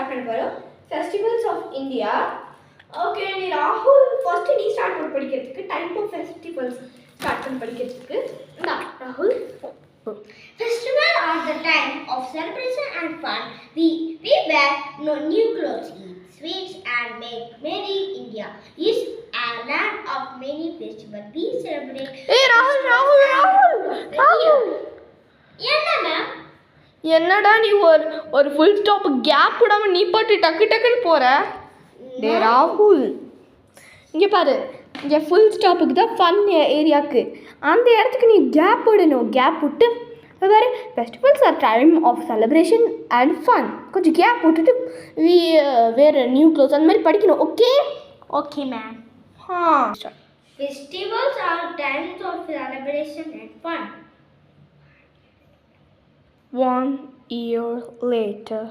Start பண்ண போகிறோம். Festivals of India. Okay, நீ ராகுல் ஃபர்ஸ்ட் நீ ஸ்டார்ட் பண்ண படிக்கிறதுக்கு. டைப் ஆஃப் ஃபெஸ்டிவல்ஸ் ஸ்டார்ட் பண்ண படிக்கிறதுக்கு. ராகுல். Festival are the time of celebration and fun. We wear new clothes, eat sweets, and make merry. India is a land of many festivals. We celebrate. Hey, Rahul. என்ன ma'am? என்னடா நீ ஒரு full stop gap விடாம நீ பாட்டு டக்குன்னு போற. டே ராகுல், இங்கே பாரு, இங்கே ஃபுல் ஸ்டாப்புக்கு தான் ஃபன் ஏரியாவுக்கு. அந்த இடத்துக்கு நீ கேப் விடணும். கேப் விட்டு வேறு festivals are time of celebration and fun. கொஞ்சம் கேப் விட்டுட்டு வேறு நியூ க்ளோத்ஸ் அந்த மாதிரி படிக்கணும். Okay okay ma'am. Festivals are times of celebration and fun. 1 year later.